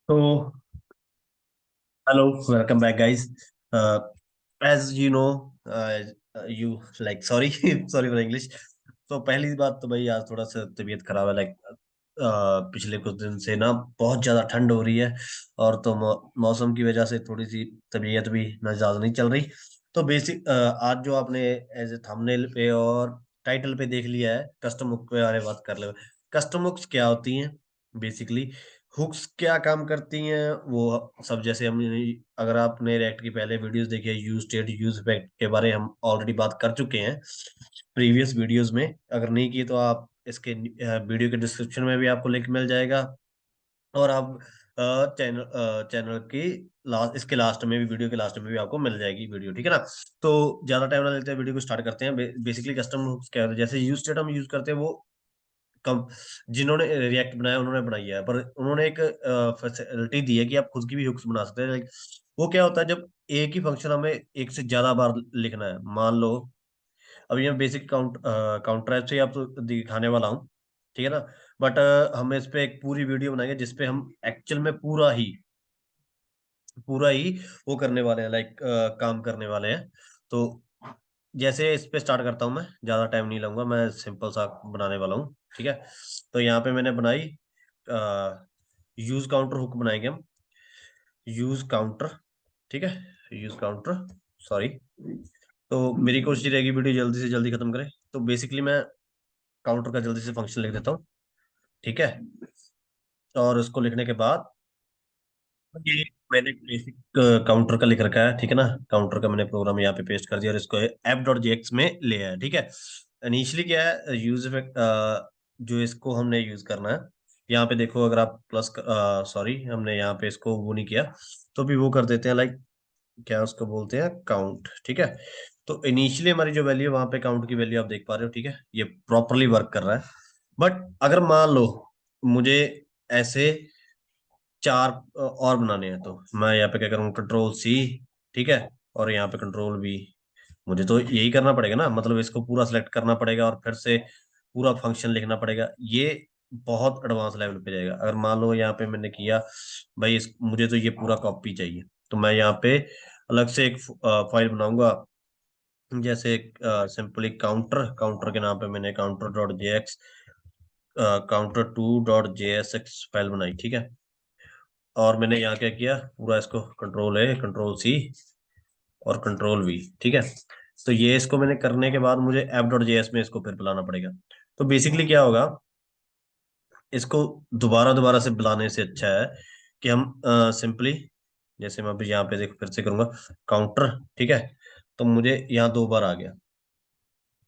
तो hello, welcome back guys. As you know, you like sorry sorry for English. तो पहली बात तो भाई, आज थोड़ा सा तबीयत खराब है। लाइक पिछले कुछ दिन से ना बहुत ज्यादा ठंड हो रही है। और तो मौसम की वजह से थोड़ी सी तबीयत भी ना ज्यादा नहीं चल रही। तो बेसिक आज जो आपने एज ए थंबनेल पे और टाइटल पे देख लिया है, कस्टम हुक के बारे में बात कर ले। कस्टम हुक्स क्या होती हैं? बेसिकली हुक्स क्या काम करती हैं वो सब, जैसे हम, अगर आपने रिएक्ट की पहले वीडियोस देखी है, यूज स्टेट यूज इफेक्ट के बारे में हम ऑलरेडी बात कर चुके हैं प्रीवियस वीडियोस में। अगर नहीं की तो आप इसके वीडियो के डिस्क्रिप्शन में भी आपको लिंक मिल जाएगा। और आप चैनल की लास्ट, इसके लास्ट में भी, वीडियो के लास्ट में भी आपको मिल जाएगी वीडियो, ठीक है ना। तो ज्यादा टाइम ना लेते हैं, वीडियो को स्टार्ट करते हैं। बेसिकली कस्टम हुक्स क्या होता है? जैसे यूज स्टेट हम यूज करते हैं, वो कम जिन्होंने रिएक्ट बनाया उन्होंने बनाई है, पर उन्होंने एक फैसिलिटी दी है कि आप खुद की भी हुक्स बना सकते हैं। लाइक वो क्या होता है, जब एक ही फंक्शन हमें एक से ज्यादा बार लिखना है, मान लो अभी मैं बेसिक काउंटर से आपको दिखाने वाला हूँ, ठीक है ना। बट हम इस पे एक पूरी वीडियो बनाएंगे जिसपे हम एक्चुअल में पूरा ही वो करने वाले हैं, लाइक काम करने वाले हैं। तो जैसे इस पे स्टार्ट करता हूँ, मैं ज्यादा टाइम नहीं लूंगा, मैं सिंपल सा बनाने वाला हूँ, ठीक है। तो यहाँ पे मैंने बनाई यूज काउंटर हुक बनाएंगे हम। यूज काउंटर, ठीक है, यूज काउंटर, सॉरी। तो मेरी कोशिश रहेगी वीडियो जल्दी से जल्दी खत्म करें। तो बेसिकली मैं काउंटर का जल्दी से फंक्शन लिख देता हूँ, ठीक है। और उसको लिखने के बाद ये मैंने बेसिक काउंटर का लिख रखा है, ठीक है ना। काउंटर का मैंने प्रोग्राम यहाँ पे पेस्ट कर दिया और इसको app.jx में ले आया, ठीक है। इनिशियली क्या है, यूज इफेक्ट जो इसको हमने यूज करना है। यहाँ पे देखो, अगर आप प्लस, सॉरी, हमने यहाँ पे इसको वो नहीं किया, तो भी वो कर देते हैं। लाइक क्या उसको बोलते हैं, काउंट, ठीक है। तो इनिशियली हमारी जो वैल्यू है, वहां पे काउंट की वैल्यू आप देख पा रहे हो, ठीक है। ये प्रॉपरली वर्क कर रहा है। बट अगर मान लो मुझे ऐसे चार और बनाने हैं, तो मैं यहाँ पे क्या करूँ, कंट्रोल C, ठीक है। और यहाँ पे कंट्रोल V। मुझे तो यही करना पड़ेगा ना, मतलब इसको पूरा सेलेक्ट करना पड़ेगा और फिर से पूरा फंक्शन लिखना पड़ेगा। ये बहुत एडवांस लेवल पे जाएगा। अगर मान लो यहाँ पे मैंने किया, भाई मुझे तो ये पूरा कॉपी चाहिए, तो मैं यहाँ पे अलग से एक फाइल बनाऊंगा। जैसे सिंपली काउंटर काउंटर के नाम पे मैंने counter.jx, counter2.jsx फाइल बनाई, ठीक है। और मैंने यहाँ क्या किया, पूरा इसको कंट्रोल A, कंट्रोल C और कंट्रोल V, ठीक है। तो ये इसको मैंने करने के बाद मुझे app.js में इसको फिर बुलाना पड़ेगा। तो बेसिकली क्या होगा, इसको दोबारा दोबारा से बुलाने से अच्छा है कि हम सिंपली, जैसे मैं अभी यहाँ पे देखो फिर से करूंगा काउंटर, ठीक है। तो मुझे यहाँ 2 बार आ गया,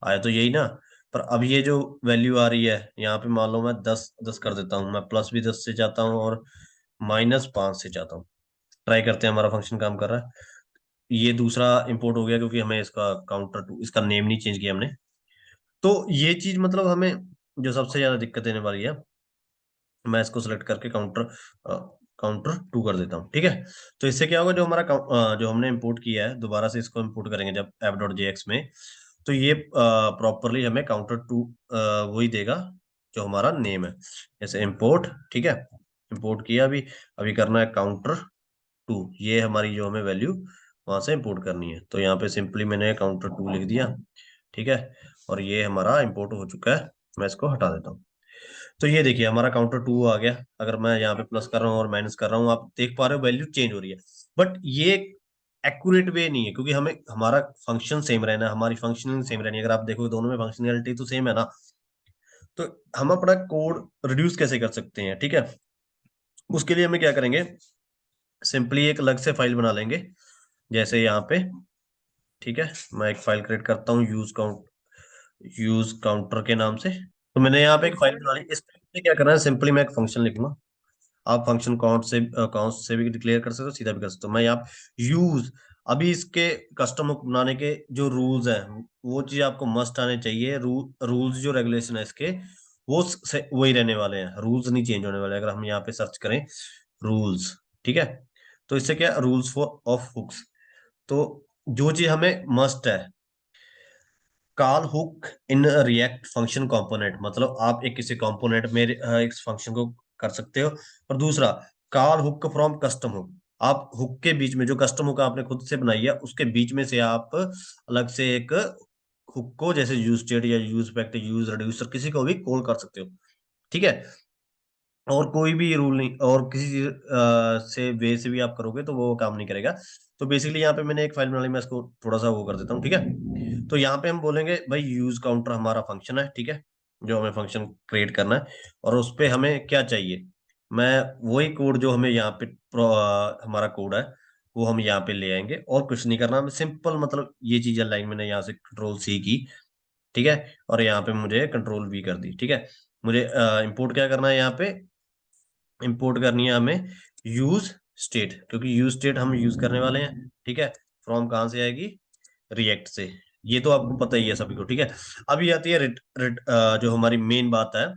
आया तो यही ना। पर अब ये जो वैल्यू आ रही है यहाँ पे, मान लो मैं 10 10 कर देता हूँ, मैं +भी 10 से जाता हूँ और -5 से जाता हूँ। ट्राई करते हैं, हमारा फंक्शन काम कर रहा है। ये दूसरा इंपोर्ट हो गया क्योंकि हमें इसका काउंटर इसका नेम नहीं चेंज किया हमने। तो ये चीज मतलब हमें जो सबसे ज्यादा दिक्कत देने वाली है, मैं इसको सेलेक्ट करके काउंटर 2 कर देता हूँ, ठीक है। तो इससे क्या होगा, जो हमारा जो हमने इंपोर्ट किया है, दोबारा से इसको इंपोर्ट करेंगे जब app.jx में, तो ये प्रॉपरली हमें काउंटर 2 वही देगा जो हमारा नेम है। जैसे इंपोर्ट, ठीक है, इंपोर्ट किया। अभी अभी करना है काउंटर 2, ये हमारी जो हमें वैल्यू वहां से इंपोर्ट करनी है। तो यहाँ पे सिंपली मैंने काउंटर 2 लिख दिया, ठीक है। और ये हमारा इंपोर्ट हो चुका है। मैं इसको हटा देता हूँ। तो ये देखिए, हमारा काउंटर 2 आ गया। अगर मैं यहाँ पे प्लस कर रहा हूँ और माइनस कर रहा हूँ, आप देख पा रहे हो वैल्यू चेंज हो रही है। बट ये एक्यूरेट वे नहीं है, क्योंकि हमें हमारा फंक्शन सेम रहना है, हमारी फंक्शनिंग सेम रहनी है। अगर आप देखो दोनों में फंक्शनैलिटी तो सेम है ना। तो हम अपना कोड रिड्यूस कैसे कर सकते हैं, ठीक है। उसके लिए हमें क्या करेंगे, सिंपली एक अलग से फाइल बना लेंगे, जैसे यहाँ पे, ठीक है। मैं एक फाइल क्रिएट करता हूँ यूज काउंटर के नाम से। तो मैंने यहाँ पे एक फाइल बना ली। इस पे क्या करना है, सिंपली मैं एक फंक्शन लिखूंगा। आप फंक्शन काउंट से भी डिक्लेयर कर सकते हो, सीधा भी कर सकते हो। मैं यहाँ यूज, अभी इसके कस्टम बनाने के जो रूल्स हैं, वो चीज आपको मस्ट आने चाहिए। रूल्स जो रेगुलेशन है इसके, वो वही रहने वाले हैं, रूल्स नहीं चेंज होने वाले। अगर हम यहाँ पे सर्च करें रूल्स, ठीक है, तो इससे क्या, रूल्स फॉर ऑफ हुक्स। तो जो चीज हमें मस्ट है, call hook in React function component, मतलब आप एक किसी कंपोनेंट में एक फंक्शन को कर सकते हो। और दूसरा, call hook from custom hook, आप हुक के बीच में, जो कस्टम हुक आपने खुद से बनाई है उसके बीच में से आप अलग से एक हुक को, जैसे यूज स्टेट या यूज फैक्ट, यूज रिड्यूसर, किसी को भी कॉल कर सकते हो। ठीक है, और कोई भी रूल नहीं, और किसी चीज से वे से भी आप करोगे तो वो काम नहीं करेगा। तो बेसिकली यहाँ पे मैंने एक फाइल बना ली, मैं इसको थोड़ा सा वो कर देता हूँ। ठीक है, तो यहाँ पे हम बोलेंगे भाई यूज काउंटर हमारा फंक्शन है। ठीक है, जो हमें फंक्शन क्रिएट करना है, और उस पे हमें क्या चाहिए, मैं वही कोड जो हमें यहाँ पे हमारा कोड है वो हम यहाँ पे ले आएंगे, और कुछ नहीं करना हमें, सिंपल मतलब ये चीज लाइन मैंने यहाँ से कंट्रोल सी की। ठीक है, और यहाँ पे मुझे कंट्रोल वी कर दी। ठीक है, मुझे इंपोर्ट क्या करना है, यहाँ पे इंपोर्ट करनी है हमें यूज स्टेट, क्योंकि यूज स्टेट हम यूज करने वाले हैं। ठीक है, फ्रॉम कहाँ से आएगी, रिएक्ट से, ये तो आपको पता ही है सभी को। ठीक है, अभी आती है जो हमारी मेन बात है,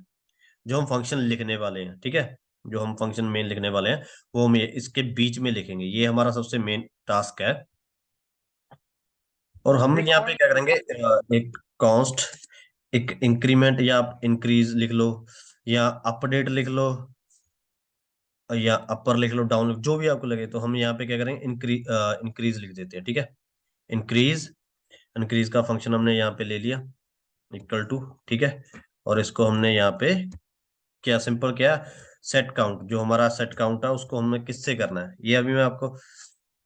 जो हम फंक्शन लिखने वाले हैं। ठीक है, जो हम फंक्शन मेन लिखने वाले हैं वो हम इसके बीच में लिखेंगे, ये हमारा सबसे मेन टास्क है। और हम यहाँ पे क्या करेंगे, एक कॉन्स्ट, एक इंक्रीमेंट या इंक्रीज लिख लो, या अपडेट लिख लो, या अपर लिख लो, डाउन, जो भी आपको लगे। तो हम यहाँ पे क्या करेंगे, इंक्रीज लिख देते हैं। ठीक है, इंक्रीज, इंक्रीज का फंक्शन हमने यहाँ पे ले लिया, इक्वल टू। ठीक है, और इसको हमने यहाँ पे क्या, सिंपल क्या, सेट काउंट, जो हमारा सेट काउंट है उसको हमें किससे करना है, ये अभी मैं आपको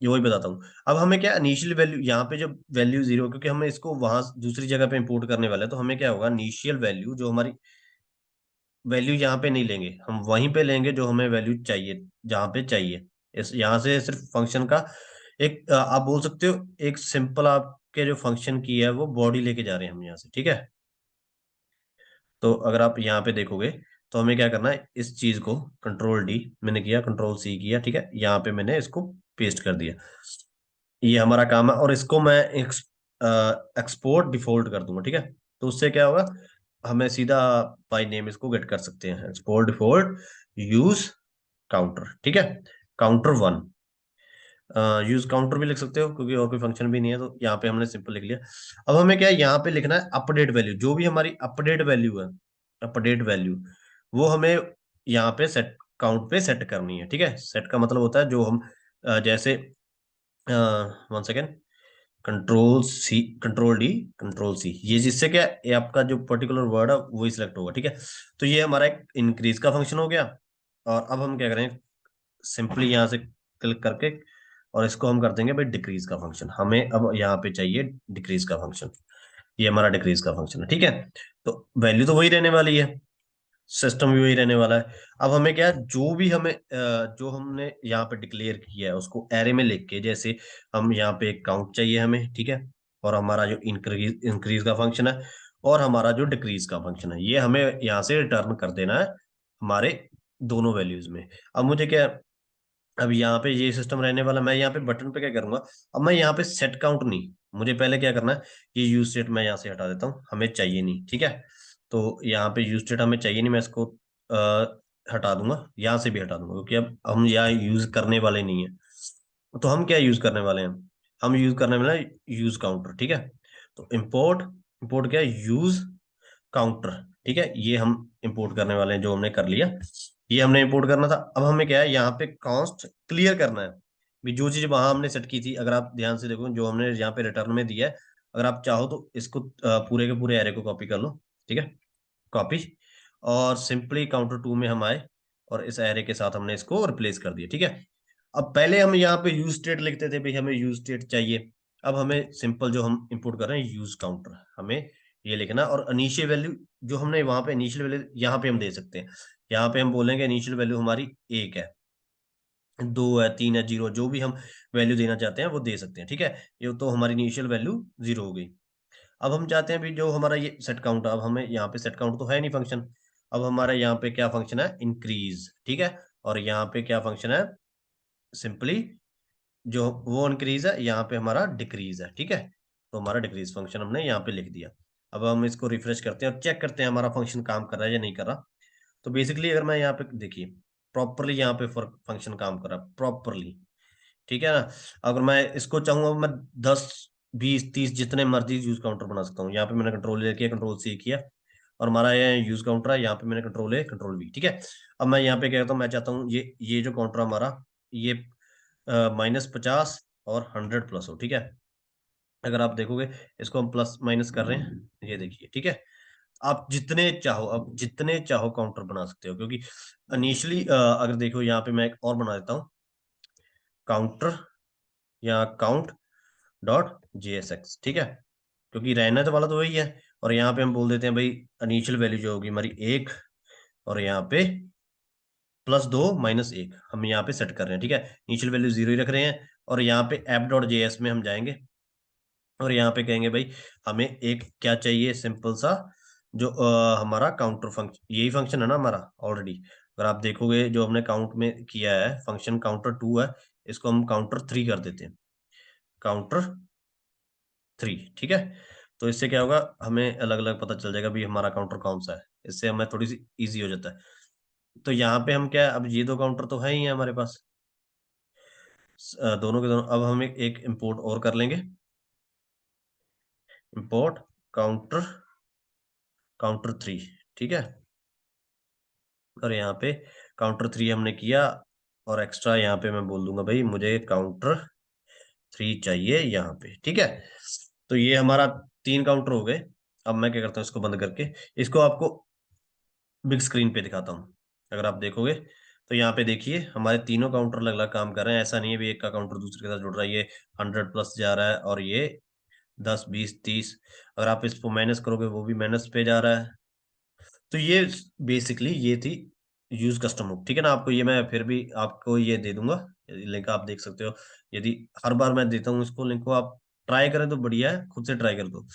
ये वही बताता हूँ। अब हमें क्या, इनिशियल वैल्यू, यहाँ पे जो वैल्यू जीरो, क्योंकि हमें इसको वहां दूसरी जगह पे इंपोर्ट करने वाले हैं, तो हमें क्या होगा, इनिशियल वैल्यू, जो हमारी वैल्यू यहाँ पे नहीं लेंगे, हम वहीं पे लेंगे जो हमें वैल्यू चाहिए, जहाँ पे चाहिए। इस यहाँ से सिर्फ फंक्शन का एक आप बोल सकते हो, एक सिंपल आपके जो फंक्शन की है वो बॉडी लेके जा रहे हैं हम यहाँ से। ठीक है, तो अगर आप यहाँ पे देखोगे तो हमें क्या करना है, इस चीज को कंट्रोल डी मैंने किया, कंट्रोल सी किया। ठीक है, यहाँ पे मैंने इसको पेस्ट कर दिया, ये हमारा काम है। और इसको मैं एक्सपोर्ट डिफॉल्ट कर दूंगा। ठीक है, तो उससे क्या होगा, हमें सीधा बाय नेम इसको गेट कर सकते हैं, एक्सपोर्ट डिफॉल्ट यूज काउंटर। ठीक है, काउंटर वन, यूज काउंटर भी लिख सकते हो, क्योंकि और कोई फंक्शन भी नहीं है, तो यहाँ पे हमने सिंपल लिख लिया। अब हमें क्या है, यहाँ पे लिखना है अपडेट वैल्यू, जो भी हमारी अपडेट वैल्यू है, अपडेट वैल्यू वो हमें यहाँ पे सेट काउंट पे सेट करनी है। ठीक है, सेट का मतलब होता है जो हम जैसे, one second, control C, control D, control C, ये जिससे क्या, ये आपका जो पर्टिकुलर वर्ड है वही सिलेक्ट होगा। ठीक है, तो ये हमारा एक इंक्रीज का फंक्शन हो गया। और अब हम क्या करें, सिंपली यहाँ से क्लिक करके, और इसको हम कर देंगे भाई डिक्रीज का फंक्शन, हमें अब यहाँ पे चाहिए डिक्रीज का फंक्शन, ये हमारा डिक्रीज का फंक्शन है। ठीक है, तो वैल्यू तो वही रहने वाली है, सिस्टम भी वही रहने वाला है। अब हमें क्या है, जो भी हमें जो हमने यहाँ पे डिक्लेयर किया है उसको एरे में लिख के, जैसे हम यहाँ पे एक काउंट चाहिए हमें। ठीक है, और हमारा जो इंक्रीज इंक्रीज का फंक्शन है, और हमारा जो डिक्रीज का फंक्शन है, ये हमें यहाँ से रिटर्न कर देना है हमारे दोनों वैल्यूज में। अब मुझे क्या, अब यहाँ पे ये सिस्टम रहने वाला, मैं यहाँ पे बटन पे क्या करूंगा, अब मैं यहाँ पे सेट काउंट नहीं, मुझे पहले क्या करना है, ये यूज स्टेट मैं यहाँ से हटा देता हूँ, हमें चाहिए नहीं। ठीक है, तो यहाँ पे यूज स्टेट हमें चाहिए नहीं, मैं इसको हटा दूंगा, यहाँ से भी हटा दूंगा, क्योंकि अब हम यहाँ यूज करने वाले नहीं है। तो हम क्या यूज करने वाले हैं, हम यूज करने वाले हैं यूज काउंटर। ठीक है, तो इंपोर्ट, इंपोर्ट क्या, यूज काउंटर। ठीक है, ये हम इंपोर्ट करने वाले हैं, जो हमने कर लिया, ये हमने इंपोर्ट करना था। अब हमें क्या है, यहाँ पे कॉन्स्ट क्लियर करना है, भी जो चीज वहां हमने सेट की थी, अगर आप ध्यान से देखो जो हमने यहाँ पे रिटर्न में दिया है, अगर आप चाहो तो इसको पूरे के पूरे एरे को कॉपी कर लो। ठीक है, कॉपी, और सिंपली काउंटर टू में हम आए, और इस एरे के साथ हमने इसको रिप्लेस कर दिया। ठीक है, अब पहले हम यहाँ पे यूज स्टेट लिखते थे, भाई हमें यूज स्टेट चाहिए। अब हमें सिंपल जो हम इंपोर्ट कर रहे हैं यूज काउंटर, हमें ये लिखना, और इनिशियल वैल्यू जो हमने वहां पे इनिशियल वैल्यू यहाँ पे हम दे सकते हैं, यहाँ पे हम बोलेंगे इनिशियल वैल्यू हमारी एक है, दो है, तीन है, जीरो, जो भी हम वैल्यू देना चाहते हैं वो दे सकते हैं। ठीक है, ये तो हमारी इनिशियल वैल्यू जीरो हो गई। अब हम चाहते हैं भी जो हमारा ये सेट काउंट है, अब हमें यहाँ पे सेट काउंट तो है नहीं फंक्शन, अब हमारा यहाँ पे क्या फंक्शन है, इंक्रीज। ठीक है, और यहाँ पे क्या फंक्शन है, सिंपली जो वो इंक्रीज है, यहाँ पे हमारा डिक्रीज है। ठीक है, तो हमारा डिक्रीज फंक्शन हमने यहाँ पे लिख दिया। अब हम इसको रिफ्रेश करते हैं और चेक करते हैं हमारा फंक्शन काम कर रहा है या नहीं कर रहा। तो बेसिकली अगर मैं यहाँ पे देखिए, प्रॉपरली यहाँ पे फंक्शन काम कर रहा है प्रॉपरली। ठीक है ना, अगर मैं इसको चाहूंगा मैं 10 20 30 जितने मर्जी यूज काउंटर बना सकता हूँ। यहाँ पे मैंने कंट्रोल किया, कंट्रोल सी किया, और हमारा ये यूज काउंटर है, यहाँ पे मैंने कंट्रोल ए कंट्रोल बी, ठीक है। अब मैं यहाँ पे क्या करता हूँ, मैं चाहता हूँ ये जो काउंटर हमारा ये -50 और 100 प्लस हो, ठीक है। अगर आप देखोगे इसको हम प्लस माइनस कर रहे हैं, ये देखिए, ठीक है। आप जितने चाहो, अब जितने चाहो काउंटर बना सकते हो, क्योंकि इनिशियली अगर देखो यहाँ पे मैं एक और बना देता हूँ, काउंटर या काउंट डॉट JSX, ठीक है। क्योंकि रहना तो वाला तो वही है, और यहाँ पे हम बोल देते हैं भाई इनिशियल वैल्यू जो होगी हमारी 1, और यहाँ पे +2 -1 हम यहाँ पे सेट कर रहे हैं, ठीक है। इनिशियल वैल्यू 0 ही रख रहे हैं, और यहाँ पे app.js में हम जाएंगे और यहाँ पे कहेंगे भाई हमें एक क्या चाहिए, सिंपल सा जो हमारा काउंटर फंक्शन, यही फंक्शन है ना हमारा ऑलरेडी। अगर आप देखोगे जो हमने काउंट में किया है फंक्शन काउंटर 2 है, इसको हम काउंटर 3 कर देते हैं, काउंटर 3, ठीक है। तो इससे क्या होगा, हमें अलग अलग पता चल जाएगा भी हमारा काउंटर कौन सा है, इससे हमें थोड़ी सी इजी हो जाता है। तो यहाँ पे हम क्या, अब ये दो काउंटर तो है ही है हमारे पास, दोनों के दोनों। अब हम एक इंपोर्ट और कर लेंगे, इंपोर्ट काउंटर काउंटर 3, ठीक है। और यहाँ पे काउंटर 3 हमने किया, और एक्स्ट्रा यहाँ पे मैं बोल दूंगा भाई मुझे काउंटर 3 चाहिए यहाँ पे, ठीक है। तो ये हमारा 3 काउंटर हो गए। अब मैं क्या करता हूँ, इसको बंद करके इसको आपको बिग स्क्रीन पे दिखाता हूँ। अगर आप देखोगे तो यहाँ पे देखिए हमारे तीनों काउंटर अलग अलग काम कर रहे हैं, ऐसा नहीं है भी एक का काउंटर दूसरे के साथ जुड़ रहा है। ये 100 प्लस जा रहा है, और ये 10 20 30, अगर आप इसको माइनस करोगे वो भी माइनस पे जा रहा है। तो ये बेसिकली ये थी यूज कस्टम हुक, ठीक है ना। आपको ये मैं फिर भी आपको ये दे दूंगा लिंक, आप देख सकते हो। यदि हर बार मैं देता हूँ इसको लिंक को, आप ट्राई करें तो बढ़िया है, खुद से ट्राई कर दो,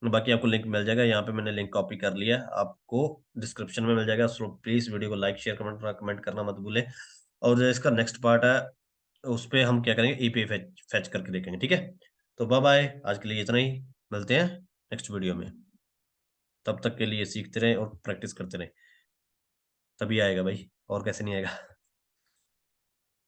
बाकी आपको लिंक मिल जाएगा। यहाँ पे मैंने लिंक कॉपी कर लिया है, आपको डिस्क्रिप्शन में मिल जाएगा। सो प्लीज वीडियो को लाइक शेयर कमेंट करना मत भूलें। और जो इसका नेक्स्ट पार्ट है उस पे हम क्या करेंगे, एपीआई फैच करके देखेंगे, ठीक है। तो बाय बाय, आज के लिए इतना ही, मिलते हैं नेक्स्ट वीडियो में। तब तक के लिए सीखते रहें और प्रैक्टिस करते रहें, तभी आएगा भाई, और कैसे नहीं आएगा।